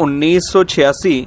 1986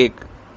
1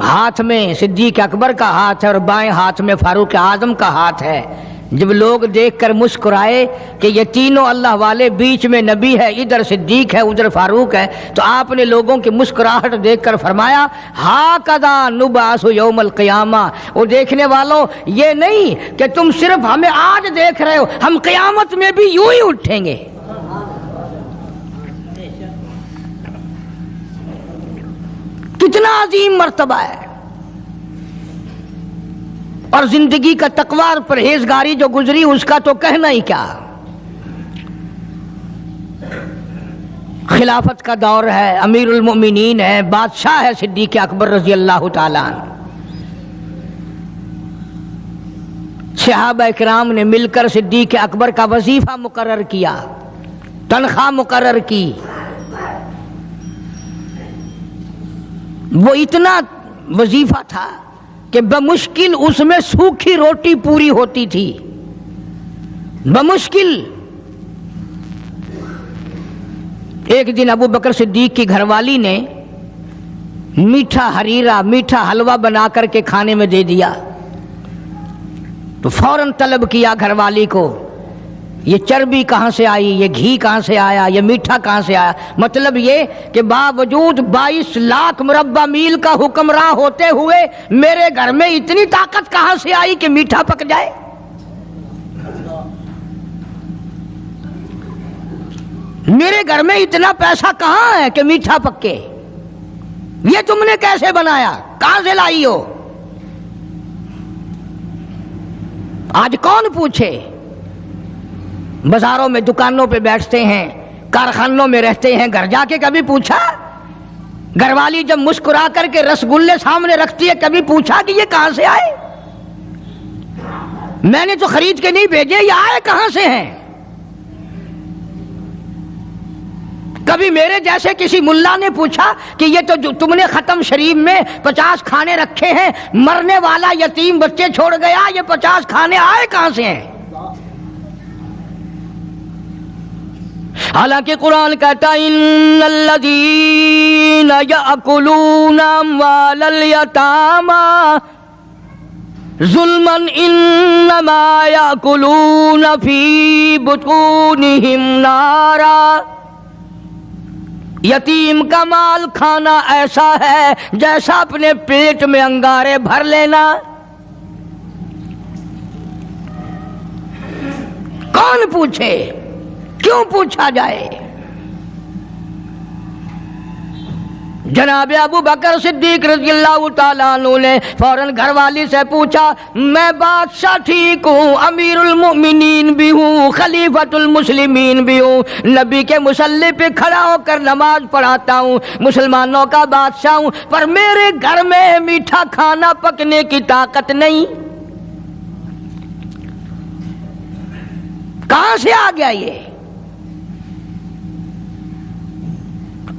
ہاتھ میں صدیق اکبر کا ہاتھ ہے اور بائیں ہاتھ میں فاروق اعظم کا ہاتھ ہے. جب لوگ دیکھ کر مسکرائے کہ یہ تینوں اللہ والے، بیچ میں نبی ہے، ادھر صدیق ہے، ادھر فاروق ہے، تو آپ نے لوگوں کی مسکراہٹ دیکھ کر فرمایا ہاکذا نبعث یوم القیامہ. وہ دیکھنے والوں، یہ نہیں کہ تم صرف ہمیں آج دیکھ رہے ہو، ہم قیامت میں بھی یوں ہی اٹھیں گے. کتنا عظیم مرتبہ ہے. اور زندگی کا تقوی اور پرہیزگاری جو گزری اس کا تو کہنا ہی کیا. خلافت کا دور ہے، امیر المؤمنین ہے، بادشاہ ہے صدیق اکبر رضی اللہ تعالیٰ عنہ. صحابہ کرام نے مل کر صدیق اکبر کا وظیفہ مقرر کیا، تنخواہ مقرر کی. وہ اتنا وظیفہ تھا کہ بمشکل اس میں سوکھی روٹی پوری ہوتی تھی، بمشکل. ایک دن ابو بکر صدیق کی گھر والی نے میٹھا ہریرا، میٹھا حلوہ بنا کر کے کھانے میں دے دیا تو فوراً طلب کیا گھر والی کو، یہ چربی کہاں سے آئی، یہ گھی کہاں سے آیا، یہ میٹھا کہاں سے آیا. مطلب یہ کہ باوجود 22 لاکھ مربع میل کا حکمراں ہوتے ہوئے میرے گھر میں اتنی طاقت کہاں سے آئی کہ میٹھا پک جائے. میرے گھر میں اتنا پیسہ کہاں ہے کہ میٹھا پکے، یہ تم نے کیسے بنایا، کہاں سے لائی ہو. آج کون پوچھے، بازاروں میں دکانوں پہ بیٹھتے ہیں، کارخانوں میں رہتے ہیں، گھر جا کے کبھی پوچھا؟ گھر والی جب مسکرا کر کے رسگلے سامنے رکھتی ہے کبھی پوچھا کہ یہ کہاں سے آئے؟ میں نے تو خرید کے نہیں بھیجے، یہ آئے کہاں سے ہیں؟ کبھی میرے جیسے کسی ملا نے پوچھا کہ یہ تو جو تم نے ختم شریف میں 50 کھانے رکھے ہیں، مرنے والا یتیم بچے چھوڑ گیا، یہ 50 کھانے آئے کہاں سے ہیں؟ حالانکہ قرآن کہتا ہے ان الذین یأکلون اموال الیتامی ظلما انما یأکلون فی بطونہم نارا. یتیم کا مال کھانا ایسا ہے جیسا اپنے پیٹ میں انگارے بھر لینا. کون پوچھے، کیوں پوچھا جائے؟ جناب ابو بکر صدیق رضی اللہ تعالیٰ عنہ نے فوراً گھر والی سے پوچھا، میں بادشاہ ٹھیک ہوں، امیر المؤمنین بھی ہوں، خلیفۃ المسلمین بھی ہوں، نبی کے مصلی پہ کھڑا ہو کر نماز پڑھاتا ہوں، مسلمانوں کا بادشاہ ہوں، پر میرے گھر میں میٹھا کھانا پکنے کی طاقت نہیں. کہاں سے آ گیا یہ؟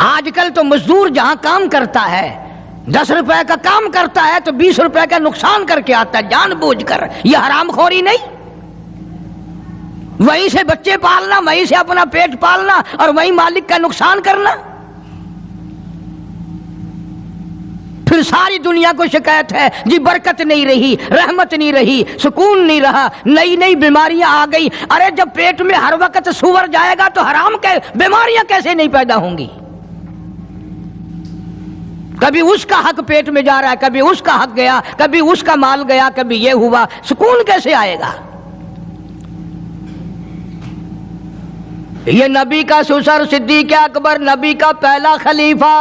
آج کل تو مزدور جہاں کام کرتا ہے 10 روپے کا کام کرتا ہے تو 20 روپے کا نقصان کر کے آتا ہے جان بوجھ کر. یہ حرام خوری نہیں؟ وہیں سے بچے پالنا، وہیں سے اپنا پیٹ پالنا اور وہیں مالک کا نقصان کرنا. پھر ساری دنیا کو شکایت ہے جی برکت نہیں رہی، رحمت نہیں رہی، سکون نہیں رہا، نئی نئی بیماریاں آ گئی. ارے جب پیٹ میں ہر وقت سور جائے گا تو حرام کے بیماریاں کیسے نہیں پیدا ہوں گی؟ کبھی اس کا حق پیٹ میں جا رہا ہے، کبھی اس کا حق گیا، کبھی اس کا مال گیا، کبھی یہ ہوا، سکون کیسے آئے گا؟ یہ نبی کا سسر صدیق اکبر، نبی کا پہلا خلیفہ،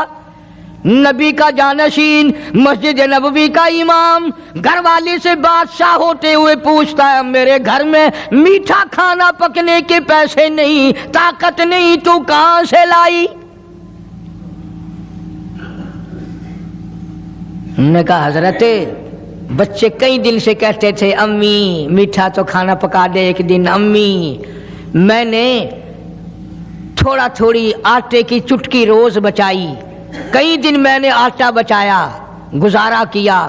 نبی کا جانشین، مسجد نبوی کا امام، گھر والی سے بادشاہ ہوتے ہوئے پوچھتا ہے میرے گھر میں میٹھا کھانا پکنے کے پیسے نہیں، طاقت نہیں، تو کہاں سے لائی؟ نے کہا حضرت بچے کئی دن سے کہتے تھے امی میٹھا تو کھانا پکا دے ایک دن. امی میں نے تھوڑا تھوڑی آٹے کی چٹکی روز بچائی، کئی دن میں نے آٹا بچایا، گزارا کیا،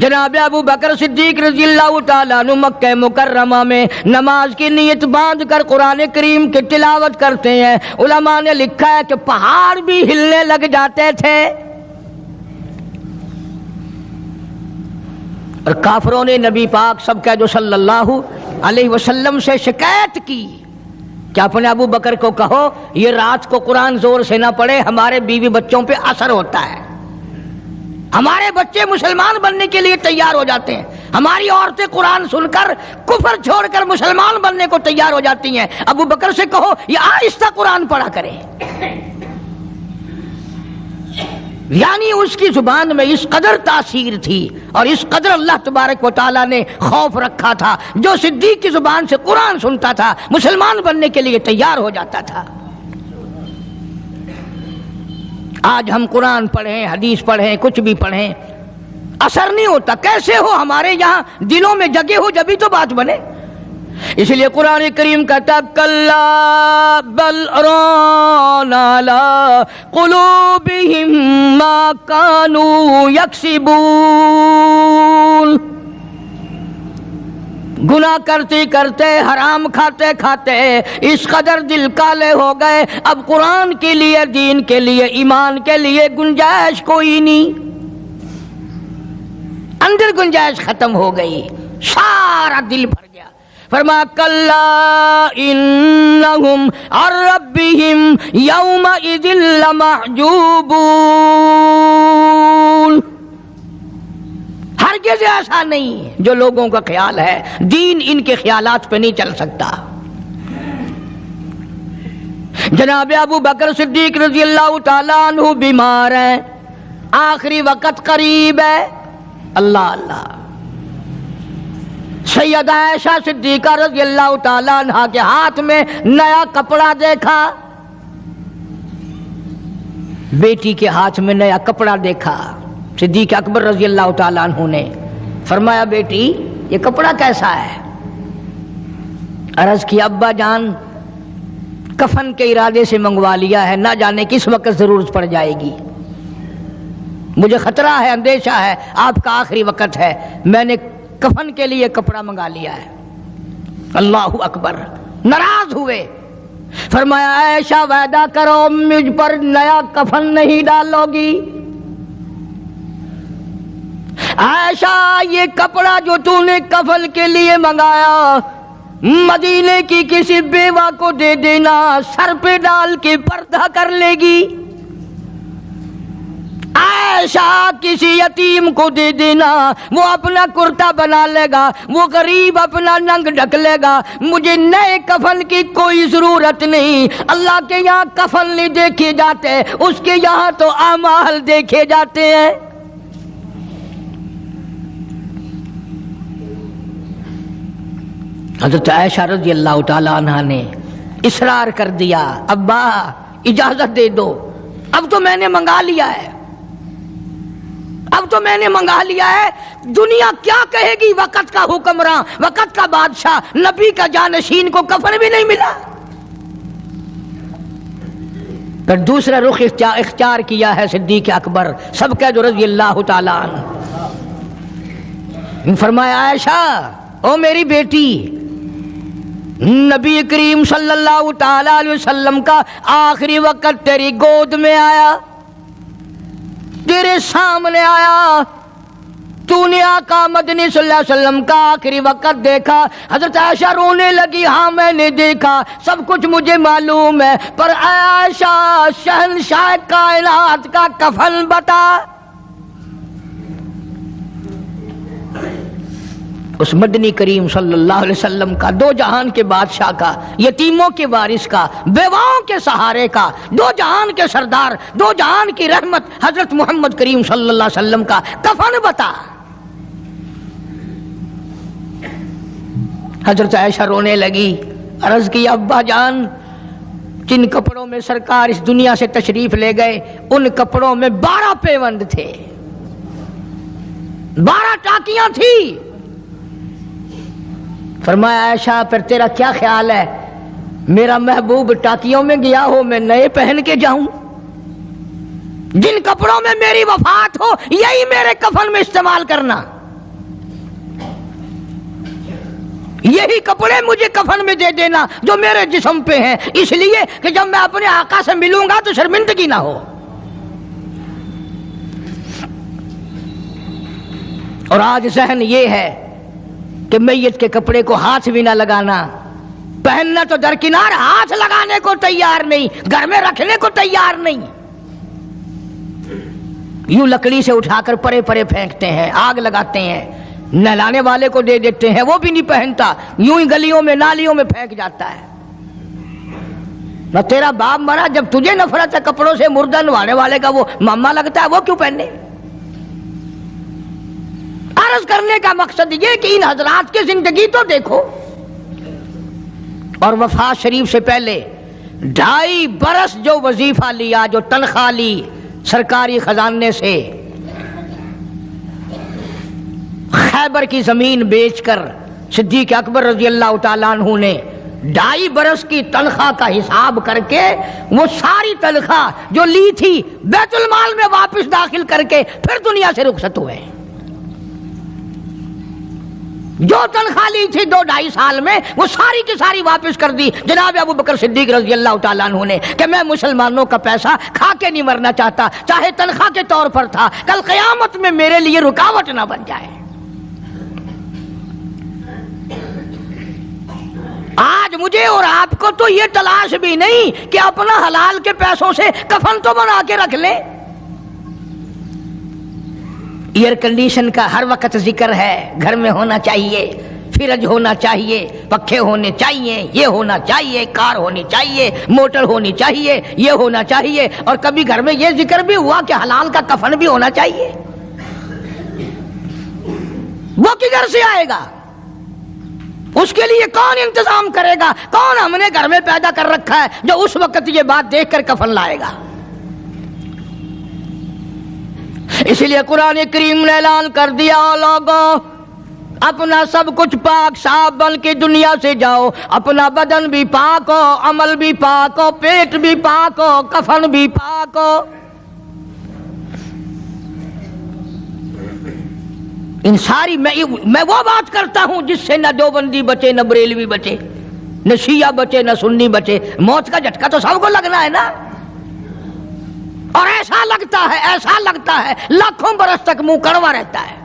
جناب ابو بکر صدیق رضی اللہ تعالیٰ عنہ مکہ مکرمہ میں نماز کی نیت باندھ کر قرآن کریم کی تلاوت کرتے ہیں. علماء نے لکھا ہے کہ پہاڑ بھی ہلنے لگ جاتے تھے. اور کافروں نے نبی پاک سب کا جو صلی اللہ علیہ وسلم سے شکایت کی کہ اپنے ابو بکر کو کہو یہ رات کو قرآن زور سے نہ پڑھے، ہمارے بیوی بچوں پہ اثر ہوتا ہے، ہمارے بچے مسلمان بننے کے لیے تیار ہو جاتے ہیں، ہماری عورتیں قرآن سن کر کفر چھوڑ کر مسلمان بننے کو تیار ہو جاتی ہیں، ابو بکر سے کہو یہ آہستہ قرآن پڑھا کرے. یعنی اس کی زبان میں اس قدر تاثیر تھی اور اس قدر اللہ تبارک و تعالیٰ نے خوف رکھا تھا، جو صدیق کی زبان سے قرآن سنتا تھا مسلمان بننے کے لیے تیار ہو جاتا تھا. آج ہم قرآن پڑھیں، حدیث پڑھیں، کچھ بھی پڑھیں، اثر نہیں ہوتا. کیسے ہو؟ ہمارے یہاں دلوں میں جگہ ہو جبھی تو بات بنے. اس لیے قرآن کریم کہتا کلا بل ران علی قلوبہم ما کانوا یکسبون. گناہ کرتے کرتے، حرام کھاتے کھاتے اس قدر دل کالے ہو گئے، اب قرآن کے لیے، دین کے لیے، ایمان کے لیے گنجائش کوئی نہیں، اندر گنجائش ختم ہو گئی، سارا دل بھر گیا. فرمایا کلا انہم عن ربہم یومئذ لمحجوبون. ہرگز ایسا نہیں جو لوگوں کا خیال ہے، دین ان کے خیالات پہ نہیں چل سکتا. جناب ابو بکر صدیق رضی اللہ تعالیٰ عنہ بیمار ہیں، آخری وقت قریب ہے. اللہ اللہ. سیدہ عائشہ صدیقہ رضی اللہ تعالیٰ عنہ کے ہاتھ میں نیا کپڑا دیکھا، بیٹی کے ہاتھ میں نیا کپڑا دیکھا. صدیق اکبر رضی اللہ تعالیٰ عنہ نے فرمایا بیٹی یہ کپڑا کیسا ہے؟ عرض کی ابا جان کفن کے ارادے سے منگوا لیا ہے، نہ جانے کس وقت ضرورت پڑ جائے گی، مجھے خطرہ ہے، اندیشہ ہے، آپ کا آخری وقت ہے، میں نے کفن کے لیے کپڑا منگا لیا ہے. اللہ اکبر. ناراض ہوئے. فرمایا عائشہ وعدہ کرو مجھ پر نیا کفن نہیں ڈالو گی. عائشہ یہ کپڑا جو تو نے کفن کے لیے منگایا مدینے کی کسی بیوہ کو دے دینا، سر پہ ڈال کے پردہ کر لے گی. عائشہ کسی یتیم کو دے دینا، وہ اپنا کرتا بنا لے گا، وہ غریب اپنا ننگ ڈھک لے گا، مجھے نئے کفن کی کوئی ضرورت نہیں. اللہ کے یہاں کفن نہیں دیکھے جاتے، اس کے یہاں تو اعمال دیکھے جاتے ہیں. حضرت عائشہ رضی اللہ تعالی عنہا نے اصرار کر دیا، ابا اجازت دے دو، اب تو میں نے منگا لیا ہے، اب تو میں نے منگا لیا ہے. دنیا کیا کہے گی؟ وقت کا حکمراں، وقت کا بادشاہ، نبی کا جانشین کو کفن بھی نہیں ملا. پھر دوسرا رخ اختیار کیا ہے صدیق اکبر سب کا جو رضی اللہ تعالیٰ عنہ. فرمایا عائشہ او میری بیٹی، نبی کریم صلی اللہ تعالی علیہ وسلم کا آخری وقت تیری گود میں آیا، تیرے سامنے آیا، تو نے آقا مدنی صلی اللہ علیہ وسلم کا آخری وقت دیکھا. حضرت عائشہ رونے لگی، ہاں میں نے دیکھا، سب کچھ مجھے معلوم ہے، پر عائشہ شہنشاہ کائنات کا کفن بتا. اس مدنی کریم صلی اللہ علیہ وسلم کا، دو جہان کے بادشاہ کا، یتیموں کے وارث کا، بیواؤں کے سہارے کا، دو جہان کے سردار، دو جہان کی رحمت حضرت محمد کریم صلی اللہ علیہ وسلم کا کفن بتا. حضرت عائشہ رونے لگی، عرض کی ابا جان جن کپڑوں میں سرکار اس دنیا سے تشریف لے گئے ان کپڑوں میں 12 پیوند تھے، 12 ٹاکیاں تھی. فرمایا عائشہ پھر تیرا کیا خیال ہے، میرا محبوب ٹاکیوں میں گیا ہو میں نئے پہن کے جاؤں؟ جن کپڑوں میں میری وفات ہو یہی میرے کفن میں استعمال کرنا. یہی کپڑے مجھے کفن میں دے دینا جو میرے جسم پہ ہیں، اس لیے کہ جب میں اپنے آقا سے ملوں گا تو شرمندگی نہ ہو۔ اور آج ذہن یہ ہے کہ میت کے کپڑے کو ہاتھ بھی نہ لگانا، پہننا تو درکنار، ہاتھ لگانے کو تیار نہیں، گھر میں رکھنے کو تیار نہیں، یوں لکڑی سے اٹھا کر پرے پرے پھینکتے ہیں، آگ لگاتے ہیں، نہلانے والے کو دے دیتے ہیں، وہ بھی نہیں پہنتا، یوں ہی گلیوں میں نالیوں میں پھینک جاتا ہے۔ نہ تیرا باپ مرا، جب تجھے نفرت ہے کپڑوں سے، مردہ نوانے والے کا وہ ماما لگتا ہے، وہ کیوں پہنے؟ عرض کرنے کا مقصد یہ کہ ان حضرات کی زندگی تو دیکھو، اور وفات شریف سے پہلے 2.5 برس جو وظیفہ لیا، جو تنخواہ لی سرکاری خزانے سے، خیبر کی زمین بیچ کر صدیق اکبر رضی اللہ تعالیٰ عنہ نے 2.5 برس کی تنخواہ کا حساب کر کے وہ ساری تنخواہ جو لی تھی بیت المال میں واپس داخل کر کے پھر دنیا سے رخصت ہوئے۔ جو تنخواہ لی تھی 2-2.5 سال میں وہ ساری کی ساری واپس کر دی جناب ابو بکر صدیق رضی اللہ تعالیٰ عنہ نے، کہ میں مسلمانوں کا پیسہ کھا کے نہیں مرنا چاہتا، چاہے تنخواہ کے طور پر تھا، کل قیامت میں میرے لیے رکاوٹ نہ بن جائے۔ آج مجھے اور آپ کو تو یہ تلاش بھی نہیں کہ اپنا حلال کے پیسوں سے کفن تو بنا کے رکھ لیں۔ ایئر کنڈیشن کا ہر وقت ذکر ہے، گھر میں ہونا چاہیے، فریج ہونا چاہیے، پنکھے ہونے چاہیے، یہ ہونا چاہیے، کار ہونی چاہیے، موٹر ہونی چاہیے، یہ ہونا چاہیے، اور کبھی گھر میں یہ ذکر بھی ہوا کہ حلال کا کفن بھی ہونا چاہیے۔ وہ کدھر سے آئے گا؟ اس کے لیے کون انتظام کرے گا؟ کون ہم نے گھر میں پیدا کر رکھا ہے جو اس وقت یہ بات دیکھ کر کفن لائے گا؟ اس لیے قرآن کریم نے اعلان کر دیا، لوگوں اپنا سب کچھ پاک صاف بن کے دنیا سے جاؤ، اپنا بدن بھی پاک ہو، عمل بھی پاک ہو، پیٹ بھی پاک ہو، کفن بھی پاک ہو۔ ان ساری میں وہ بات کرتا ہوں جس سے نہ دیوبندی بچے، نہ بریلوی بچے، نہ شیعہ بچے، نہ سنی بچے۔ موت کا جھٹکا تو سب کو لگنا ہے نا، اور ایسا لگتا ہے لاکھوں برس تک منہ کڑوا رہتا ہے۔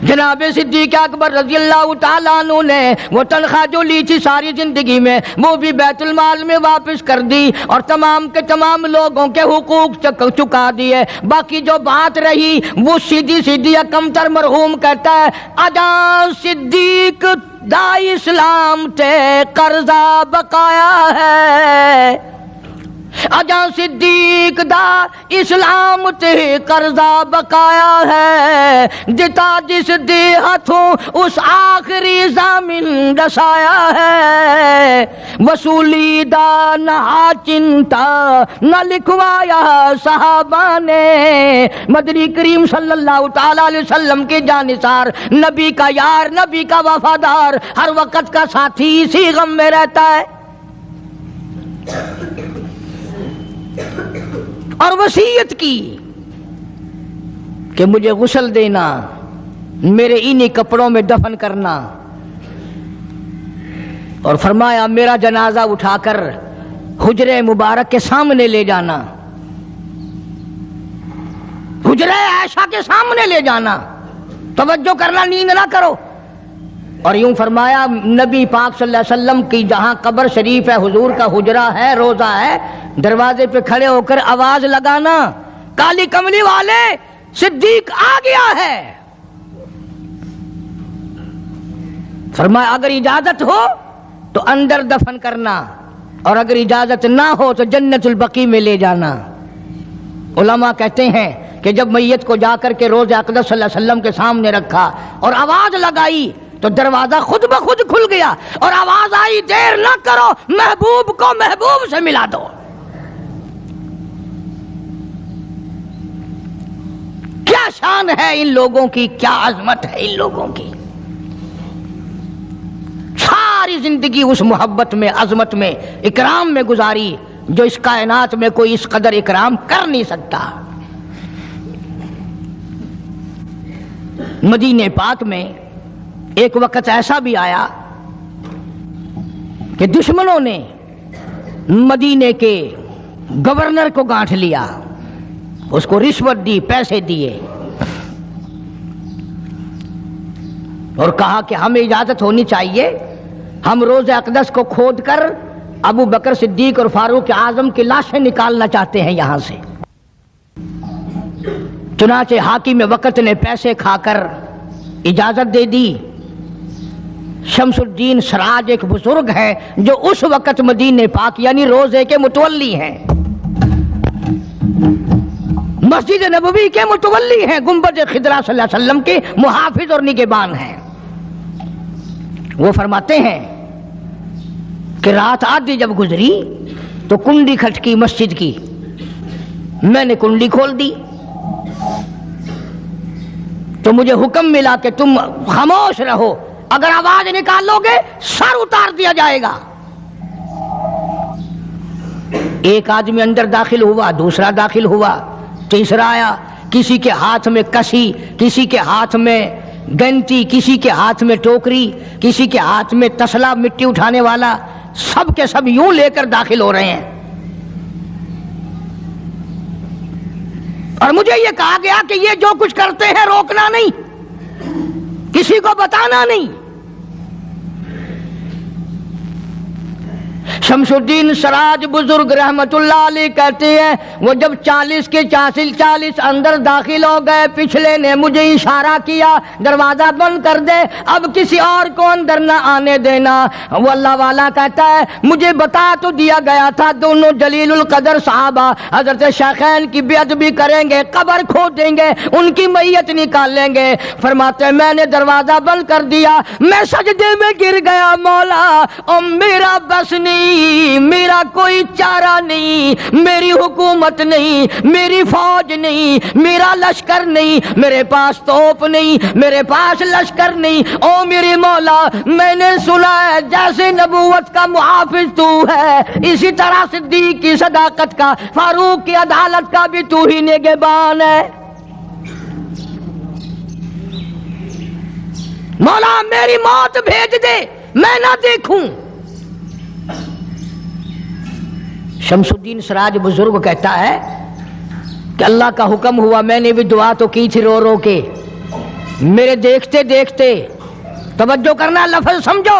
جناب صدیق اکبر رضی اللہ تعالیٰ عنہ نے وہ تنخواہ جو لی تھی ساری زندگی میں، وہ بھی بیت المال میں واپس کر دی، اور تمام کے تمام لوگوں کے حقوق چکا دیے۔ باقی جو بات رہی وہ سیدھی کمتر مرحوم کہتا ہے، اجاں صدیق دا اسلام تے قرضہ بقایا ہے، اجاں صدیق دا اسلام تے قرضہ بقایا ہے، جتا جس دے ہاتھوں اس آخری ضامن دسایا ہے، وصولی دا نہ چنتا نہ لکھوایا صحابہ نے، مدنی کریم صلی اللہ تعالی علیہ وسلم کے جانثار، نبی کا یار، نبی کا وفادار، ہر وقت کا ساتھی، اسی غم میں رہتا ہے۔ اور وصیت کی کہ مجھے غسل دینا، میرے انہی کپڑوں میں دفن کرنا، اور فرمایا میرا جنازہ اٹھا کر حجرے مبارک کے سامنے لے جانا، حجرے عائشہ کے سامنے لے جانا، توجہ کرنا، نیند نہ کرو۔ اور یوں فرمایا نبی پاک صلی اللہ علیہ وسلم کی جہاں قبر شریف ہے، حضور کا حجرہ ہے، روضہ ہے، دروازے پہ کھڑے ہو کر آواز لگانا، کالی کملی والے صدیق آ گیا ہے۔ فرمایا اگر اجازت ہو تو اندر دفن کرنا، اور اگر اجازت نہ ہو تو جنت البقیع میں لے جانا۔ علماء کہتے ہیں کہ جب میت کو جا کر کے روضہ اقدس صلی اللہ علیہ وسلم کے سامنے رکھا اور آواز لگائی تو دروازہ خود بخود کھل گیا، اور آواز آئی دیر نہ کرو، محبوب کو محبوب سے ملا دو۔ کیا شان ہے ان لوگوں کی، کیا عظمت ہے ان لوگوں کی، ساری زندگی اس محبت میں، عظمت میں، اکرام میں گزاری جو اس کائنات میں کوئی اس قدر اکرام کر نہیں سکتا۔ مدینے پاک میں ایک وقت ایسا بھی آیا کہ دشمنوں نے مدینے کے گورنر کو گانٹھ لیا، اس کو رشوت دی، پیسے دیے اور کہا کہ ہمیں اجازت ہونی چاہیے، ہم روضہ اقدس کو کھود کر ابو بکر صدیق اور فاروق اعظم کی لاشیں نکالنا چاہتے ہیں یہاں سے۔ چنانچہ حاکم وقت نے پیسے کھا کر اجازت دے دی۔ شمس الدین سراج ایک بزرگ ہے جو اس وقت مدینہ پاک یعنی روضے کے متولی ہیں، مسجد نبوی کے متولی ہیں، گنبد خضرا صلی اللہ علیہ وسلم کے محافظ اور نگہبان ہیں۔ وہ فرماتے ہیں کہ رات آدھی جب گزری تو کنڈی کھٹکی مسجد کی، میں نے کنڈی کھول دی تو مجھے حکم ملا کہ تم خاموش رہو، اگر آواز نکالو گے سر اتار دیا جائے گا۔ ایک آدمی اندر داخل ہوا، دوسرا داخل ہوا، تیسرا آیا، کسی کے ہاتھ میں کسی، کسی کے ہاتھ میں گنتی، کسی کے ہاتھ میں ٹوکری، کسی کے ہاتھ میں تسلا مٹی اٹھانے والا، سب کے سب یوں لے کر داخل ہو رہے ہیں۔ اور مجھے یہ کہا گیا کہ یہ جو کچھ کرتے ہیں روکنا نہیں، کسی کو بتانا نہیں۔ شمس الدین سراج بزرگ رحمت اللہ علیہ کہتے ہیں وہ جب 40 کے 40 اندر داخل ہو گئے، پچھلے نے مجھے اشارہ کیا دروازہ بند کر دے، اب کسی اور کو اندر نہ آنے دینا۔ وہ اللہ والا کہتا ہے مجھے بتا تو دیا گیا تھا دونوں جلیل القدر صحابہ حضرت شیخین کی بے ادبی کریں گے، قبر کھودیں گے، ان کی میت نکال لیں گے۔ فرماتے ہیں میں نے دروازہ بند کر دیا، میں سجدے میں گر گیا، مولا اور میرا بس نہیں، میرا کوئی چارہ نہیں، میری حکومت نہیں، میری فوج نہیں، میرا لشکر نہیں، میرے پاس توپ نہیں، میرے پاس لشکر نہیں، او میرے مولا میں نے سنا ہے جیسے نبوت کا محافظ تو ہے، اسی طرح صدیق کی صداقت کا، فاروق کی عدالت کا بھی تو ہی نگہبان ہے۔ مولا میری موت بھیج دے میں نہ دیکھوں۔ شمس الدین سراج بزرگ کہتا ہے کہ اللہ کا حکم ہوا، میں نے بھی دعا تو کی تھی رو رو کے، میرے دیکھتے دیکھتے، توجہ کرنا لفظ سمجھو،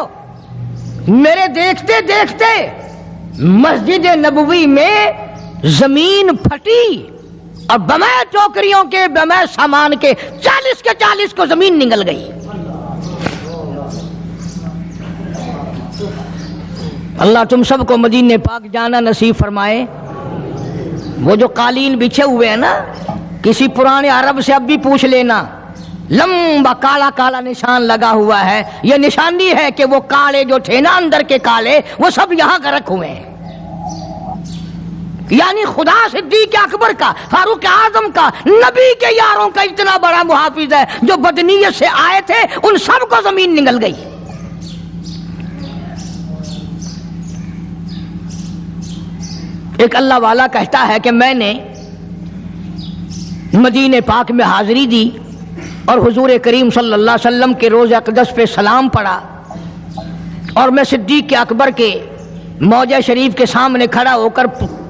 میرے دیکھتے دیکھتے مسجد نبوی میں زمین پھٹی اور بمے ٹوکریوں کے، بمے سامان کے 40 کے 40 کو زمین نگل گئی۔ اللہ تم سب کو مدینہ پاک جانا نصیب فرمائے۔ وہ جو قالین بچھے ہوئے ہیں نا، کسی پرانے عرب سے اب بھی پوچھ لینا، لمبا کالا کالا نشان لگا ہوا ہے، یہ نشانی ہے کہ وہ کالے جو تھے نا اندر کے کالے، وہ سب یہاں غرق ہوئے ہیں۔ یعنی خدا صدیق اکبر کا، فاروق اعظم کا، نبی کے یاروں کا اتنا بڑا محافظ ہے، جو بدنیت سے آئے تھے ان سب کو زمین نگل گئی۔ ایک اللہ والا کہتا ہے کہ میں نے مدینہ پاک میں حاضری دی اور حضور کریم صلی اللہ علیہ وسلم کے روضہ اقدس پہ سلام پڑھا، اور میں صدیق اکبر کے موضع شریف کے سامنے کھڑا ہو کر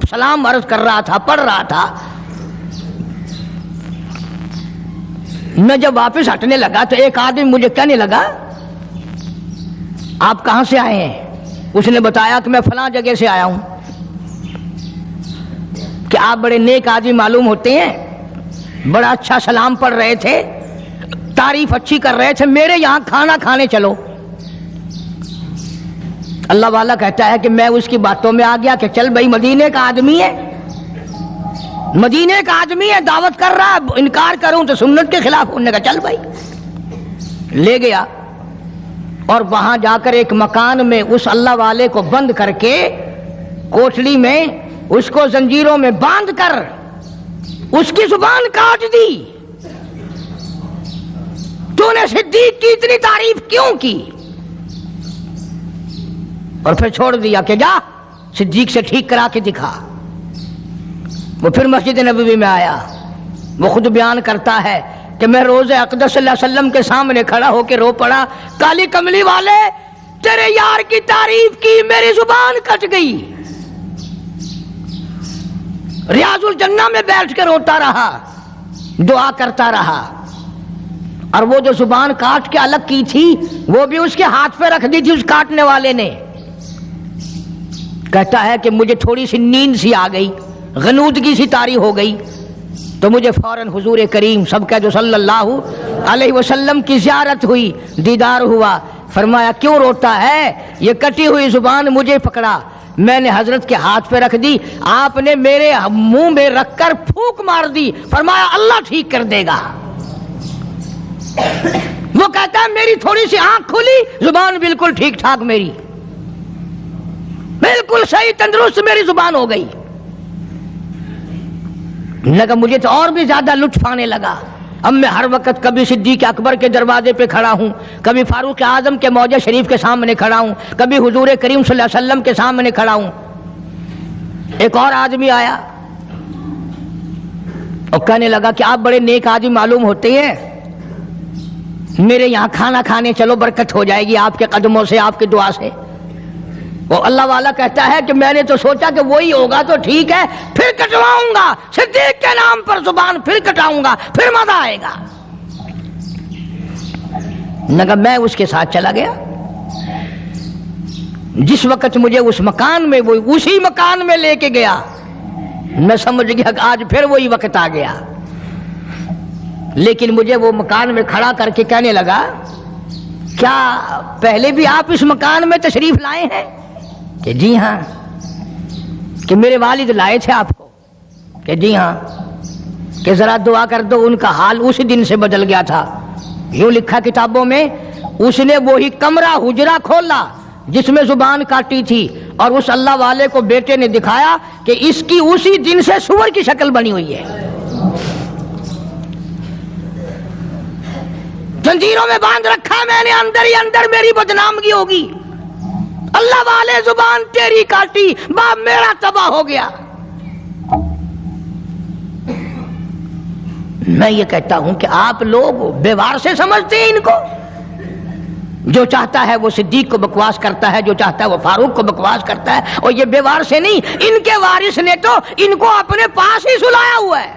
سلام عرض کر رہا تھا، پڑھ رہا تھا۔ میں جب واپس ہٹنے لگا تو ایک آدمی مجھے کہنے لگا آپ کہاں سے آئے ہیں؟ اس نے بتایا کہ میں فلاں جگہ سے آیا ہوں۔ کہ آپ بڑے نیک آدمی معلوم ہوتے ہیں، بڑا اچھا سلام پڑھ رہے تھے، تعریف اچھی کر رہے تھے، میرے یہاں کھانا کھانے چلو۔ اللہ والا کہتا ہے کہ میں اس کی باتوں میں آ گیا کہ چل بھائی، مدینے کا آدمی ہے، مدینے کا آدمی ہے، دعوت کر رہا ہے، انکار کروں تو سنت کے خلاف ہونے کا، چل بھائی۔ لے گیا اور وہاں جا کر ایک مکان میں اس اللہ والے کو بند کر کے، کوٹڑی میں اس کو زنجیروں میں باندھ کر اس کی زبان کاٹ دی۔ تو نے صدیق کی اتنی تعریف کیوں کی؟ اور پھر چھوڑ دیا کہ جا صدیق سے ٹھیک کرا کے دکھا۔ وہ پھر مسجد نبوی میں آیا، وہ خود بیان کرتا ہے کہ میں روز اقدس صلی اللہ علیہ وسلم کے سامنے کھڑا ہو کے رو پڑا، کالی کملی والے تیرے یار کی تعریف کی میری زبان کٹ گئی، ریاض الجنہ میں بیٹھ کے روتا رہا، دعا کرتا رہا، اور وہ جو زبان کاٹ کے الگ کی تھی وہ بھی اس کے ہاتھ پہ رکھ دی تھی اس کاٹنے والے نے۔ کہتا ہے کہ مجھے تھوڑی سی نیند سی آ گئی، غنودگی سی طاری ہو گئی، تو مجھے فوراً حضور کریم سب کا جو صلی اللہ علیہ وسلم کی زیارت ہوئی، دیدار ہوا۔ فرمایا کیوں روتا ہے؟ یہ کٹی ہوئی زبان مجھے پکڑا، میں نے حضرت کے ہاتھ پہ رکھ دی، آپ نے میرے منہ میں رکھ کر پھونک مار دی، فرمایا اللہ ٹھیک کر دے گا۔ وہ کہتا ہے میری تھوڑی سی آنکھ کھلی، زبان بالکل ٹھیک ٹھاک، میری بالکل صحیح تندرست میری زبان ہو گئی۔ لگا مجھے تو اور بھی زیادہ لطف آنے لگا، اب میں ہر وقت کبھی صدیق اکبر کے دروازے پہ کھڑا ہوں، کبھی فاروق اعظم کے موضع شریف کے سامنے کھڑا ہوں، کبھی حضور کریم صلی اللہ علیہ وسلم کے سامنے کھڑا ہوں۔ ایک اور آدمی آیا اور کہنے لگا کہ آپ بڑے نیک آدمی معلوم ہوتے ہیں، میرے یہاں کھانا کھانے چلو، برکت ہو جائے گی آپ کے قدموں سے، آپ کی دعا سے۔ وہ اللہ والا کہتا ہے کہ میں نے تو سوچا کہ وہی ہوگا تو ٹھیک ہے، پھر کٹواؤں گا صدیق کے نام پر زبان، پھر کٹاؤں گا، پھر مزہ آئے گا۔ نگا میں اس کے ساتھ چلا گیا، جس وقت مجھے اس مکان میں، وہ اسی مکان میں لے کے گیا، میں سمجھ گیا کہ آج پھر وہی وقت آ گیا۔ لیکن مجھے وہ مکان میں کھڑا کر کے کہنے لگا کیا پہلے بھی آپ اس مکان میں تشریف لائے ہیں؟ کہ جی ہاں۔ کہ میرے والد لائے تھے آپ کو؟ کہ جی ہاں۔ کہ ذرا دعا کر دو، ان کا حال اسی دن سے بدل گیا تھا۔ یوں لکھا کتابوں میں، اس نے وہی کمرہ حجرہ کھولا جس میں زبان کاٹی تھی، اور اس اللہ والے کو بیٹے نے دکھایا کہ اس کی اسی دن سے سور کی شکل بنی ہوئی ہے، زنجیروں میں باندھ رکھا میں نے، اندر ہی اندر میری بدنامگی ہوگی۔ اللہ والے زبان تیری کاٹی، باپ میرا تباہ ہو گیا۔ میں یہ کہتا ہوں کہ آپ لوگ بیوار سے سمجھتے ہیں ان کو، جو چاہتا ہے وہ صدیق کو بکواس کرتا ہے، جو چاہتا ہے وہ فاروق کو بکواس کرتا ہے، اور یہ بیوار سے نہیں، ان کے وارث نے تو ان کو اپنے پاس ہی سلایا ہوا ہے،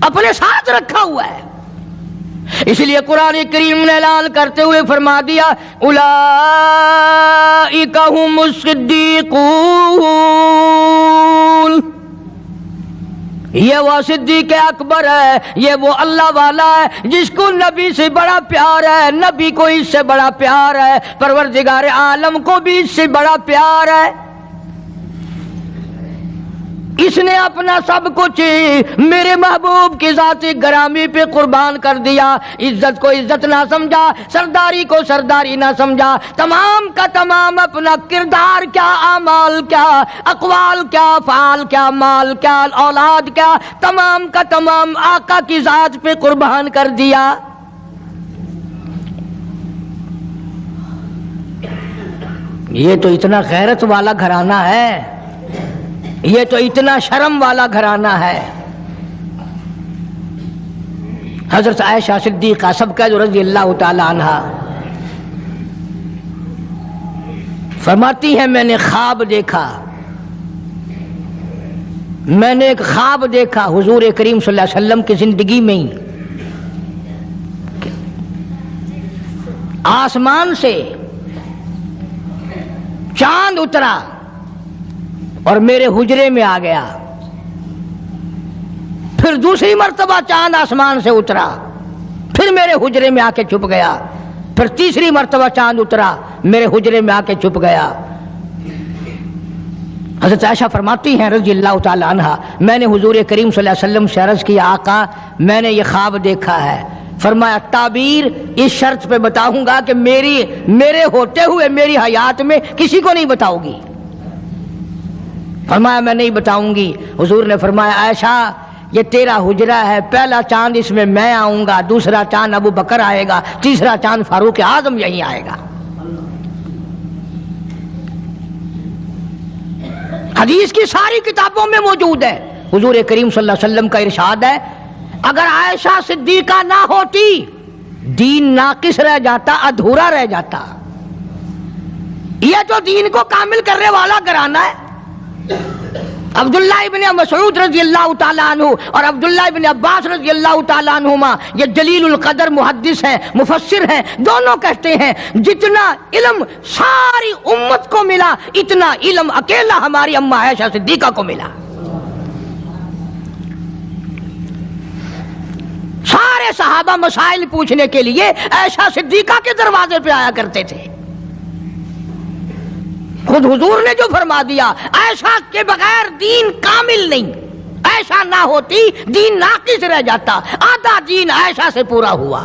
اپنے ساتھ رکھا ہوا ہے۔ اس لیے قرآن کریم نے اعلان کرتے ہوئے فرما دیا اولئک ھم الصدیقون، یہ وہ صدیق اکبر ہے، یہ وہ اللہ والا ہے جس کو نبی سے بڑا پیار ہے، نبی کو اس سے بڑا پیار ہے، پروردگار عالم کو بھی اس سے بڑا پیار ہے۔ اس نے اپنا سب کچھ میرے محبوب کی ذات گرامی پہ قربان کر دیا، عزت کو عزت نہ سمجھا، سرداری کو سرداری نہ سمجھا، تمام کا تمام اپنا کردار کیا، اعمال کیا، اقوال کیا، افعال کیا، مال کیا، اولاد کیا، تمام کا تمام آقا کی ذات پہ قربان کر دیا۔ یہ تو اتنا غیرت والا گھرانہ ہے، یہ تو اتنا شرم والا گھرانہ ہے۔ حضرت عائشہ صدیقہ سب کا جو رضی اللہ تعالی عنہا فرماتی ہیں میں نے خواب دیکھا، میں نے ایک خواب دیکھا حضور کریم صلی اللہ علیہ وسلم کی زندگی میں ہی، آسمان سے چاند اترا اور میرے حجرے میں آ گیا، پھر دوسری مرتبہ چاند آسمان سے اترا، پھر میرے حجرے میں آ کے چھپ گیا، پھر تیسری مرتبہ چاند اترا میرے حجرے میں آ کے چھپ گیا۔ حضرت عائشہ فرماتی ہیں رضی اللہ تعالی عنہا، میں نے حضور کریم صلی اللہ علیہ وسلم سے عرض کیا آقا میں نے یہ خواب دیکھا ہے، فرمایا تعبیر اس شرط پہ بتاؤں گا کہ میرے ہوتے ہوئے میری حیات میں کسی کو نہیں بتاؤ گی۔ فرمایا میں نہیں بتاؤں گی۔ حضور نے فرمایا عائشہ یہ تیرا حجرہ ہے، پہلا چاند اس میں میں آؤں گا، دوسرا چاند ابو بکر آئے گا، تیسرا چاند فاروق اعظم یہیں آئے گا۔ حدیث کی ساری کتابوں میں موجود ہے، حضور کریم صلی اللہ علیہ وسلم کا ارشاد ہے اگر عائشہ صدیقہ نہ ہوتی دین ناقص رہ جاتا، ادھورا رہ جاتا. یہ جو دین کو کامل کرنے والا گھرانہ ہے. عبداللہ ابن مسعود رضی اللہ تعالیٰ عنہ اور عبداللہ ابن عباس رضی اللہ تعالیٰ عنہما یہ جلیل القدر محدث ہیں، مفسر ہیں، دونوں کہتے ہیں جتنا علم ساری امت کو ملا اتنا علم اکیلا ہماری اماں عائشہ صدیقہ کو ملا. سارے صحابہ مسائل پوچھنے کے لیے عائشہ صدیقہ کے دروازے پہ آیا کرتے تھے. خود حضور نے جو فرما دیا عائشہ کے بغیر دین کامل نہیں، عائشہ نہ ہوتی دین ناقص رہ جاتا، آدھا دین عائشہ سے پورا ہوا.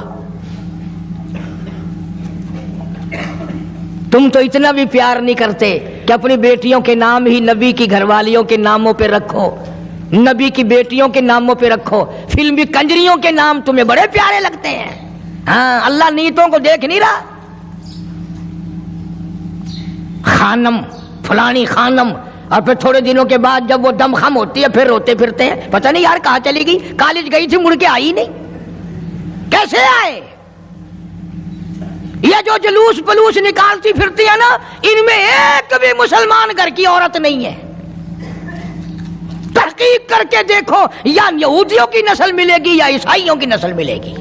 تم تو اتنا بھی پیار نہیں کرتے کہ اپنی بیٹیوں کے نام ہی نبی کی گھر والیوں کے ناموں پہ رکھو، نبی کی بیٹیوں کے ناموں پہ رکھو. فلمی کنجریوں کے نام تمہیں بڑے پیارے لگتے ہیں. ہاں اللہ نیتوں کو دیکھ نہیں رہا. خانم فلانی خانم، اور پھر تھوڑے دنوں کے بعد جب وہ دم خم ہوتی ہے پھر روتے پھرتے ہیں پتہ نہیں یار کہاں چلی گئی، کالج گئی تھی مڑ کے آئی نہیں. کیسے آئے؟ یہ جو جلوس پلوس نکالتی پھرتی ہے نا ان میں ایک بھی مسلمان گھر کی عورت نہیں ہے. تحقیق کر کے دیکھو یا یہودیوں کی نسل ملے گی یا عیسائیوں کی نسل ملے گی.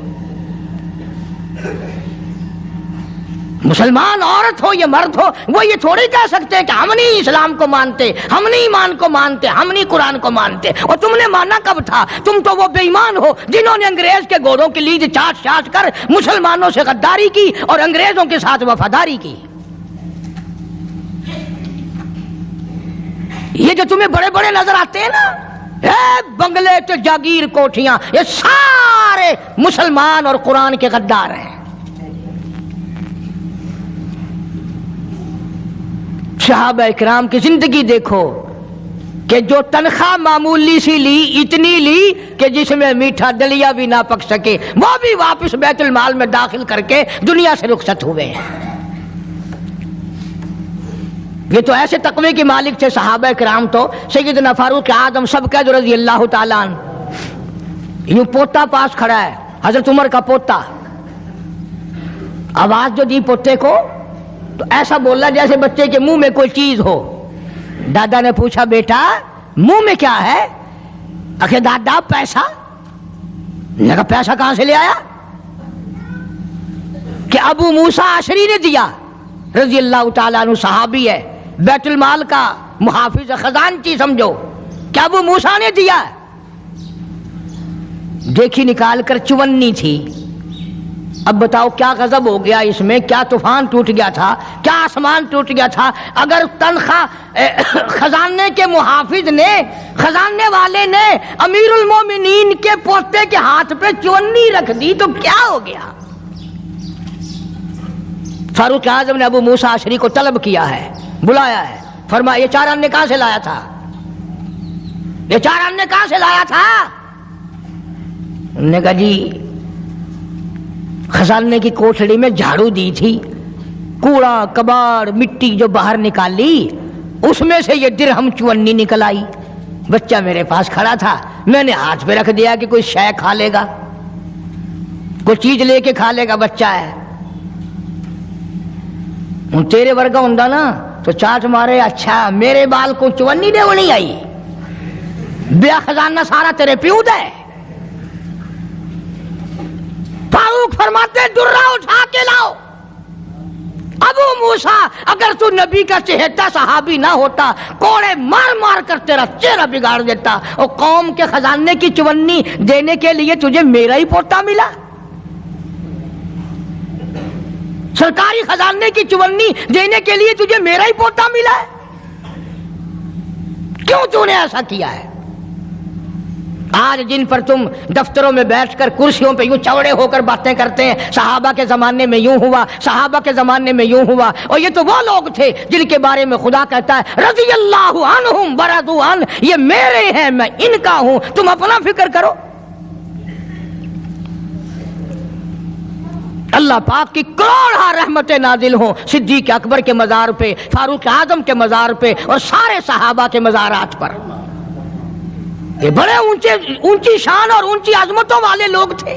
مسلمان عورت ہو یا مرد ہو وہ یہ تھوڑی کہہ سکتے کہ ہم نہیں اسلام کو مانتے، ہم نہیں ایمان کو مانتے، ہم نہیں قرآن کو مانتے. اور تم نے مانا کب تھا؟ تم تو وہ بے ایمان ہو جنہوں نے انگریز کے گھوڑوں کی لیج چاٹ چاٹ کر مسلمانوں سے غداری کی اور انگریزوں کے ساتھ وفاداری کی. یہ جو تمہیں بڑے بڑے نظر آتے ہیں نا بنگلے تو جاگیر کوٹھیاں، یہ سارے مسلمان اور قرآن کے غدار ہیں. صحابہ اکرام کی زندگی دیکھو کہ جو تنخواہ معمولی سی لی، اتنی لی کہ جس میں میٹھا دلیا بھی نہ پک سکے، وہ بھی واپس بیت المال میں داخل کر کے دنیا سے رخصت ہوئے ہیں. یہ تو ایسے تقوی کے مالک تھے صحابہ اکرام. تو سیدنا فاروق اعظم سب قید رضی اللہ تعالیٰ عنہ، یوں پوتا پاس کھڑا ہے، حضرت عمر کا پوتا. آواز جو دی پوتے کو تو ایسا بولا جیسے بچے کے منہ میں کوئی چیز ہو. دادا نے پوچھا بیٹا منہ میں کیا ہے؟ اکھے دادا پیسہ. نے کہا پیسہ کہاں سے لے آیا؟ کہ ابو موسیٰ عشری نے دیا، رضی اللہ تعالیٰ عنہ صحابی ہے، بیت المال کا محافظ خزانچی سمجھو، کہ ابو موسیٰ نے دیا. دیکھی نکال کر 54 تھی. اب بتاؤ کیا غضب ہو گیا اس میں، کیا طوفان ٹوٹ گیا تھا، کیا آسمان ٹوٹ گیا تھا اگر تنخواہ خزانے کے محافظ نے، خزانے والے نے امیر المومنین کے پوتے کے ہاتھ پہ 54 رکھ دی تو کیا ہو گیا. فاروق اعظم نے ابو موسیٰ عشری کو طلب کیا ہے، بلایا ہے، فرمایا یہ 4 آنے کہاں سے لایا تھا؟ یہ 4 آنے کہاں سے لایا تھا؟ انہوں نے کہا جی خزانے کی کوٹھڑی میں جھاڑو دی تھی، کوڑا کباڑ مٹی جو باہر نکالی اس میں سے یہ درہم 54 نکل آئی. بچہ میرے پاس کھڑا تھا، میں نے ہاتھ پہ رکھ دیا کہ کوئی شے کھا لے گا، کوئی چیز لے کے کھا لے گا، بچہ ہے. ہوں تیرے ورگا ہوں نا تو چاٹ مارے اچھا میرے بال کو 54 دے وہ نہیں آئی، بیا خزانہ سارا تیرے پیو ہے. فاروق فرماتے درہ اٹھا کے لاؤ. ابو موسیٰ اگر تو نبی کا چہیتا صحابی نہ ہوتا کوڑے مار مار کر تیرا چہرہ بگاڑ دیتا. اور قوم کے خزانے کی 54 دینے کے لیے تجھے میرا ہی پوتا ملا، سرکاری خزانے کی 54 دینے کے لیے تجھے میرا ہی پوتا ملا ہے. کیوں تو نے ایسا کیا ہے؟ آج جن پر تم دفتروں میں بیٹھ کر کرسیوں پہ یوں چوڑے ہو کر باتیں کرتے ہیں، صحابہ کے زمانے میں یوں ہوا، صحابہ کے زمانے میں یوں ہوا. اور یہ تو وہ لوگ تھے جن کے بارے میں خدا کہتا ہے رضی اللہ عنہم ورضوا عنہ، یہ میرے ہیں میں ان کا ہوں، تم اپنا فکر کرو. اللہ پاک کی کروڑ رحمتیں نازل ہوں صدیق اکبر کے مزار پہ، فاروق اعظم کے مزار پہ اور سارے صحابہ کے مزارات پر. یہ بڑے اونچی شان اور اونچی عظمتوں والے لوگ تھے.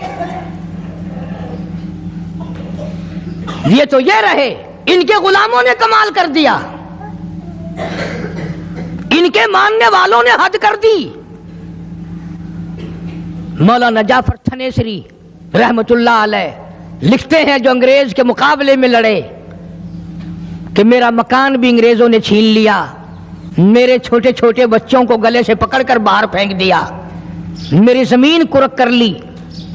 یہ تو یہ رہے، ان کے غلاموں نے کمال کر دیا، ان کے ماننے والوں نے حد کر دی. مولانا جعفر تھنیسری رحمت اللہ علیہ لکھتے ہیں، جو انگریز کے مقابلے میں لڑے، کہ میرا مکان بھی انگریزوں نے چھین لیا، میرے چھوٹے چھوٹے بچوں کو گلے سے پکڑ کر باہر پھینک دیا، میری زمین کرک کر لی،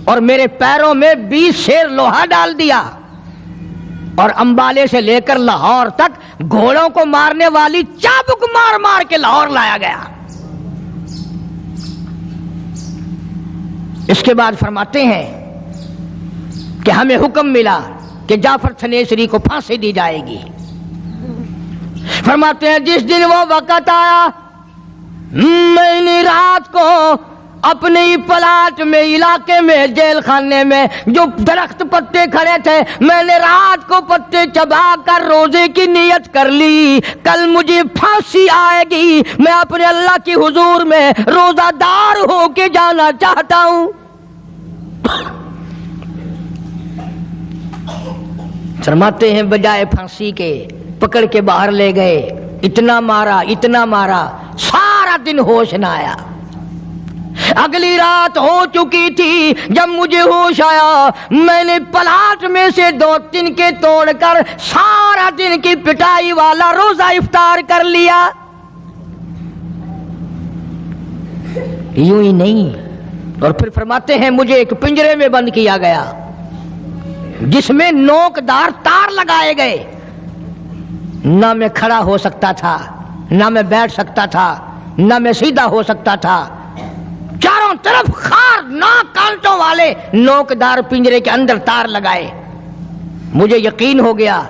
اور میرے پیروں میں 20 سیر لوہا ڈال دیا، اور امبالے سے لے کر لاہور تک گھوڑوں کو مارنے والی چابک مار مار کے لاہور لایا گیا. اس کے بعد فرماتے ہیں کہ ہمیں حکم ملا کہ جعفر تھنیسری کو پھانسی دی جائے گی. فرماتے ہیں جس دن وہ وقت آیا، میں نے رات کو اپنے ہی پلاٹ میں، علاقے میں، جیل خانے میں جو درخت پتے کھڑے تھے، میں نے رات کو پتے چبا کر روزے کی نیت کر لی، کل مجھے پھانسی آئے گی، میں اپنے اللہ کی حضور میں روزہ دار ہو کے جانا چاہتا ہوں. فرماتے ہیں بجائے پھانسی کے پکڑ کے باہر لے گئے، اتنا مارا سارا دن ہوش نہ آیا. اگلی رات ہو چکی تھی، جب مجھے ہوش آیا، میں نے پلاٹ میں سے 2 کے توڑ کر سارا دن کی پٹائی والا روزہ افطار کر لیا. یوں ہی نہیں، اور پھر فرماتے ہیں مجھے ایک پنجرے میں بند کیا گیا جس میں نوکدار تار لگائے گئے. نہ میں کھڑا ہو سکتا تھا، نہ میں بیٹھ سکتا تھا، نہ میں سیدھا ہو سکتا تھا. چاروں طرف خار ناک کانٹوں والے نوکدار پنجرے کے اندر تار لگائے. مجھے یقین ہو گیا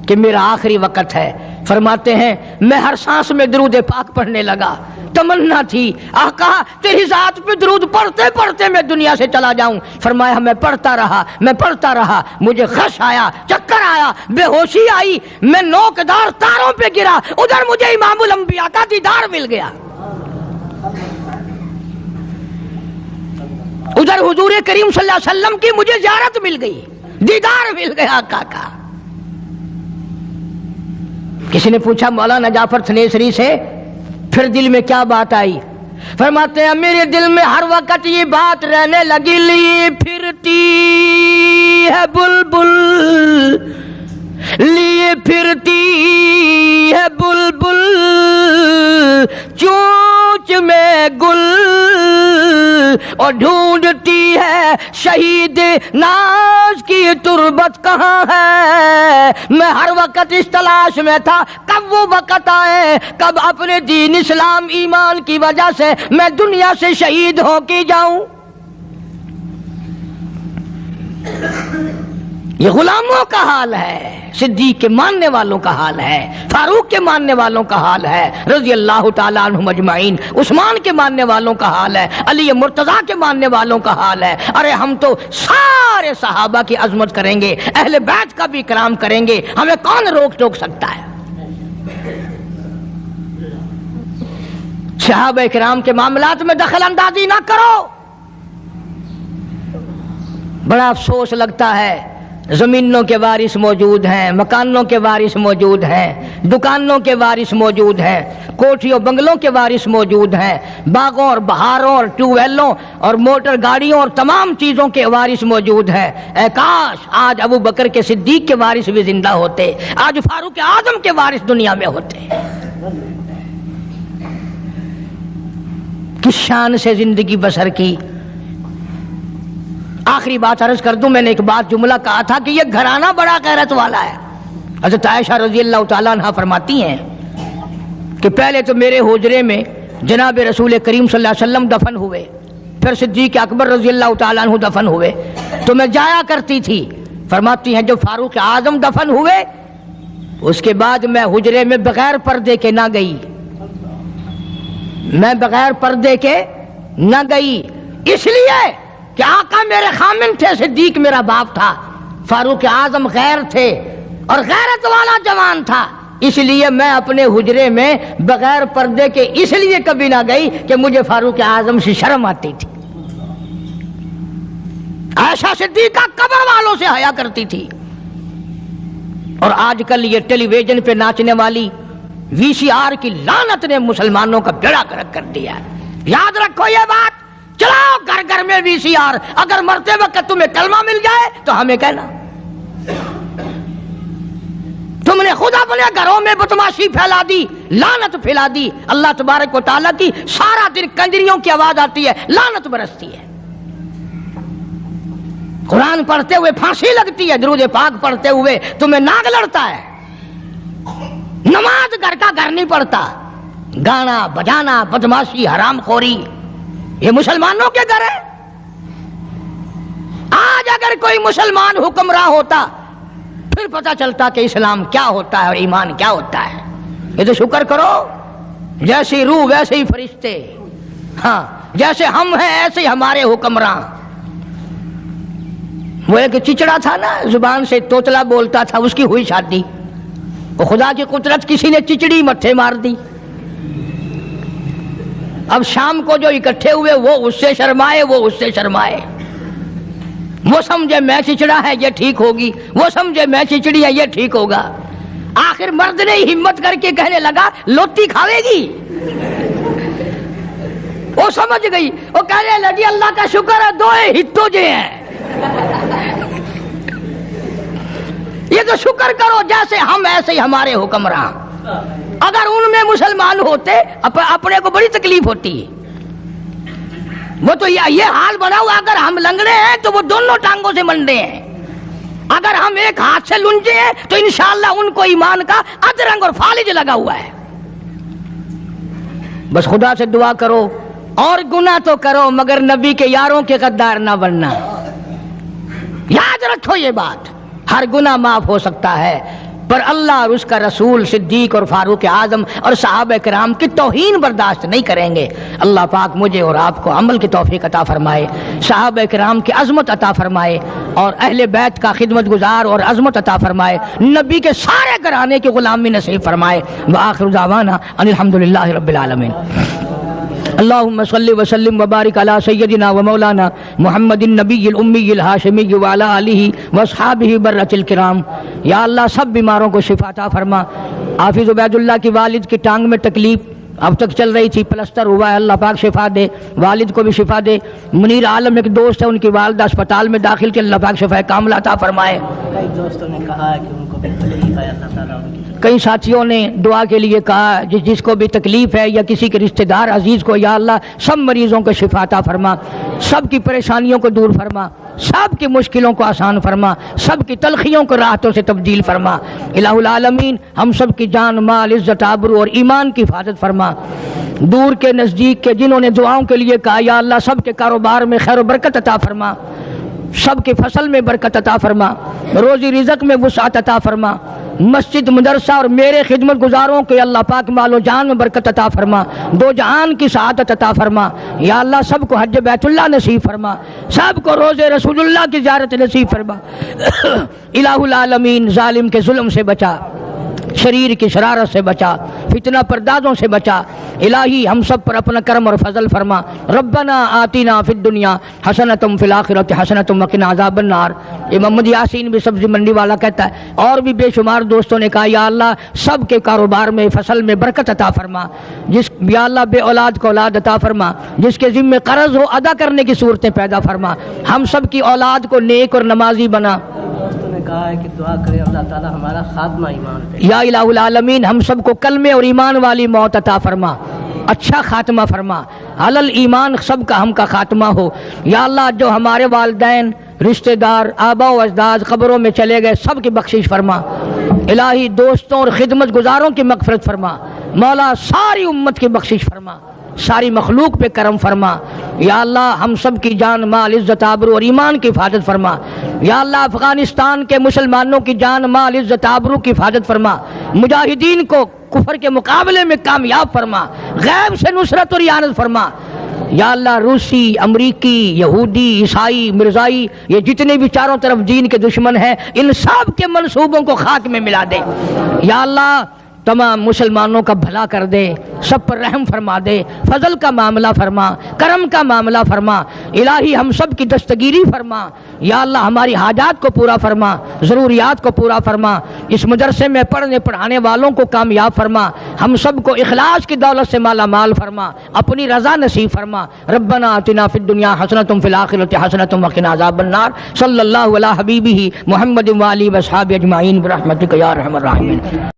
کہ میرا آخری وقت ہے. فرماتے ہیں میں ہر سانس میں درود پاک پڑھنے لگا. تمنا تھی آقا تیری ذات پہ درود پڑھتے پڑھتے میں دنیا سے چلا جاؤں. فرمایا میں پڑھتا رہا، مجھے خش آیا، چکر آیا، بے ہوشی آئی، میں نوکدار تاروں پہ گرا. ادھر مجھے امام الانبیاء کا دیدار مل گیا، ادھر حضور کریم صلی اللہ علیہ وسلم کی مجھے زیارت مل گئی، دیدار مل گیا آقا کا. کسی نے پوچھا مولانا جعفر تھنیسری سے پھر دل میں کیا بات آئی؟ فرماتے ہیں میرے دل میں ہر وقت یہ بات رہنے لگی، لیے پھرتی ہے بلبل، لیے پھرتی ہے بلبل، چونچ میں گل، اور ڈھونڈتی ہے شہید ناز کی تربت کہاں ہے. میں ہر وقت اس تلاش میں تھا کب وہ وقت آئے، کب اپنے دین اسلام ایمان کی وجہ سے میں دنیا سے شہید ہو کے جاؤں. یہ غلاموں کا حال ہے، صدیق کے ماننے والوں کا حال ہے، فاروق کے ماننے والوں کا حال ہے رضی اللہ تعالیٰ عنہم اجمعین، عثمان کے ماننے والوں کا حال ہے، علی مرتضیٰ کے ماننے والوں کا حال ہے. ارے ہم تو سارے صحابہ کی عظمت کریں گے، اہل بیت کا بھی اکرام کریں گے، ہمیں کون روک ٹوک سکتا ہے؟ صحابہ اکرام کے معاملات میں دخل اندازی نہ کرو. بڑا افسوس لگتا ہے، زمینوں کے وارث موجود ہیں، مکانوں کے وارث موجود ہیں، دکانوں کے وارث موجود ہیں، کوٹھیوں بنگلوں کے وارث موجود ہیں، باغوں اور بہاروں اور ٹیوب ویلوں اور موٹر گاڑیوں اور تمام چیزوں کے وارث موجود ہیں. اے کاش آج ابو بکر کے صدیق کے وارث بھی زندہ ہوتے، آج فاروق اعظم کے وارث دنیا میں ہوتے. کس شان سے زندگی بسر کی. آخری بات عرض کر دوں، میں نے ایک بات جملہ کہا تھا کہ یہ گھرانہ بڑا غیرت والا ہے. حضرت عائشہ رضی اللہ تعالیٰ عنہ فرماتی ہیں کہ پہلے تو میرے حجرے میں جناب رسول کریم صلی اللہ علیہ وسلم دفن ہوئے، پھر صدیق اکبر رضی اللہ تعالیٰ عنہ دفن ہوئے، تو میں جایا کرتی تھی. فرماتی ہیں جب فاروق اعظم دفن ہوئے اس کے بعد میں حجرے میں بغیر پردے کے نہ گئی، میں بغیر پردے کے نہ گئی، اس لیے کہ آقا میرے خامن تھے، صدیق میرا باپ تھا، فاروق اعظم غیر تھے اور غیرت والا جوان تھا، اس لیے میں اپنے حجرے میں بغیر پردے کے اس لیے کبھی نہ گئی کہ مجھے فاروق اعظم سے شرم آتی تھی. عائشہ صدیقہ قبر والوں سے حیا کرتی تھی. اور آج کل یہ ٹیلی ویژن پہ ناچنے والی وی سی آر کی لعنت نے مسلمانوں کا بیڑا گرک کر دیا. یاد رکھو یہ بات، چلاؤ گھر گھر میں وی سی آر. اگر مرتے وقت تمہیں کلمہ مل جائے تو ہمیں کہنا. تم نے خود اپنے گھروں میں بدماشی پھیلا دی، لعنت پھیلا دی. اللہ تبارک و تعالیٰ کی سارا دن کنجریوں کی آواز آتی ہے، لعنت برستی ہے. قرآن پڑھتے ہوئے پھانسی لگتی ہے، درود پاک پڑھتے ہوئے تمہیں ناگ لڑتا ہے. نماز گھر کا گھر نہیں پڑھتا. گانا بجانا بدماشی حرام خوری یہ مسلمانوں کے گھر ہے. آج اگر کوئی مسلمان حکمراں ہوتا پھر پتہ چلتا کہ اسلام کیا ہوتا ہے اور ایمان کیا ہوتا ہے. یہ تو شکر کرو، جیسی روح ویسے ہی فرشتے. ہاں، جیسے ہم ہیں ایسے ہی ہمارے حکمراں. وہ ایک چچڑا تھا نا، زبان سے توتلا بولتا تھا، اس کی ہوئی شادی. وہ خدا کی قدرت، کسی نے چچڑی مٹھے مار دی. اب شام کو جو اکٹھے ہوئے وہ اس سے شرمائے، وہ اس سے شرمائے. وہ سمجھے میں چچڑا ہے یہ ٹھیک ہوگی، وہ سمجھے میں چچڑی ہے یہ ٹھیک ہوگا. آخر مرد نے ہمت کر کے کہنے لگا لوتی کھاوے گی. وہ سمجھ گئی، وہ کہنے لگی اللہ کا شکر ہے دوئے ہتو جے ہیں. یہ تو شکر کرو جیسے ہم ایسے ہی ہمارے حکمراں. اگر ان میں مسلمان ہوتے اپنے کو بڑی تکلیف ہوتی. وہ تو یہ حال بنا ہوا، اگر ہم لنگڑے ہیں تو وہ دونوں ٹانگوں سے منڈے ہیں. اگر ہم ایک ہاتھ سے لنجے ہیں تو انشاءاللہ ان کو ایمان کا ادرنگ اور فالج لگا ہوا ہے. بس خدا سے دعا کرو، اور گناہ تو کرو مگر نبی کے یاروں کے غدار نہ بننا. یاد رکھو یہ بات، ہر گناہ معاف ہو سکتا ہے، پر اللہ اور اس کا رسول، صدیق اور فاروق اعظم اور صحابہ کرام کی توہین برداشت نہیں کریں گے. اللہ پاک مجھے اور آپ کو عمل کی توفیق عطا فرمائے، صحابہ کرام کی عظمت عطا فرمائے، اور اہل بیت کا خدمت گزار اور عظمت عطا فرمائے، نبی کے سارے گھرانے کی غلامی نصیب فرمائے. وآخر دعوانا ان الحمدللہ رب العالمین. اللہم صلی وسلم وبارک علی سیدنا و مولانا محمد النبی الامی الہاشمی وعلی آلہ واصحابہ برۃ الکرام. یا اللہ سب بیماروں کو شفا عطا فرما. حافظ عبید اللہ کی والد کی ٹانگ میں تکلیف اب تک چل رہی تھی، پلستر ہوا ہے، اللہ پاک شفا دے، والد کو بھی شفا دے. منیر عالم ایک دوست ہے، ان کی والدہ اسپتال میں داخل تھی، اللہ پاک شفا کاملہ عطا فرمائے. کئی دوستوں نے کہا ہے کہ ان کو بھی تکلیف ہے، اللہ تعالیٰ ان کی کئی ساتھیوں نے دعا کے لیے کہا، جس کو بھی تکلیف ہے یا کسی کے رشتہ دار عزیز کو، یا اللہ سب مریضوں کو شفا عطا فرما، سب کی پریشانیوں کو دور فرما، سب کی مشکلوں کو آسان فرما، سب کی تلخیوں کو راحتوں سے تبدیل فرما. الہ العالمین ہم سب کی جان مال عزت آبرو اور ایمان کی حفاظت فرما. دور کے نزدیک کے جنہوں نے دعاؤں کے لیے کہا، یا اللہ سب کے کاروبار میں خیر و برکت عطا فرما، سب کی فصل میں برکت عطا فرما، روزی رزق میں وسعت عطا فرما. مسجد مدرسہ اور میرے خدمت گزاروں کے اللہ پاک مال و جان میں برکت عطا فرما، دو جہان کی سعادت عطا فرما. یا اللہ سب کو حج بیت اللہ نصیب فرما، سب کو روز رسول اللہ کی زیارت نصیب فرما. الہ العالمین ظالم کے ظلم سے بچا، شریر کی شرارت سے بچا، فتنہ پردازوں سے بچا. الہی ہم سب پر اپنا کرم اور فضل فرما. ربنا آتنا فی الدنیا حسنۃ فی الآخرۃ حسنۃ وقنا عذاب النار. یہ محمد یاسین بھی سبزی منڈی والا کہتا ہے، اور بھی بے شمار دوستوں نے کہا، یا اللہ سب کے کاروبار میں فصل میں برکت عطا فرما. یا اللہ بے اولاد کو اولاد عطا فرما، جس کے ذمہ قرض ہو ادا کرنے کی صورتیں پیدا فرما. ہم سب کی اولاد کو نیک اور نمازی بنا. دوستوں نے کہا ہے کہ دعا کرے اللہ تعالیٰ ہمارا خاتمہ ایمان پہ. یا الہ العالمین ہم سب کو کلمے اور ایمان والی موت عطا فرما، اچھا خاتمہ فرما، علل ایمان سب کا ہم کا خاتمہ ہو. یا اللہ جو ہمارے والدین، رشتہ دار، آبا و اجداد قبروں میں چلے گئے سب کی بخشش فرما. الہی دوستوں اور خدمت گزاروں کی مغفرت فرما. مولا ساری امت کی بخشش فرما، ساری مخلوق پہ کرم فرما. یا اللہ ہم سب کی جان مال عزت آبرو اور ایمان کی حفاظت فرما. یا اللہ افغانستان کے مسلمانوں کی جان مال عزت آبرو کی حفاظت فرما. مجاہدین کو کفر کے مقابلے میں کامیاب فرما، غیب سے نصرت اور اعانت فرما. یا اللہ روسی، امریکی، یہودی، عیسائی، مرزائی، یہ جتنے بھی چاروں طرف دین کے دشمن ہیں، ان سب کے منصوبوں کو خاک میں ملا دے. یا اللہ تمام مسلمانوں کا بھلا کر دے، سب پر رحم فرما دے، فضل کا معاملہ فرما، کرم کا معاملہ فرما، الہی ہم سب کی دستگیری فرما، یا اللہ ہماری حاجات کو پورا فرما، ضروریات کو پورا فرما، اس مدرسے میں پڑھنے پڑھانے والوں کو کامیاب فرما، ہم سب کو اخلاص کی دولت سے مالا مال فرما، اپنی رضا نصیب فرما۔ ربنا آتنا فی الدنیا حسنۃ وفی الآخرۃ حسنۃ وقنا عذاب النار۔ صلی اللہ علی حبیبہ محمد وآلہ وصحبہ اجمعین برحمتک یا ارحم الراحمین۔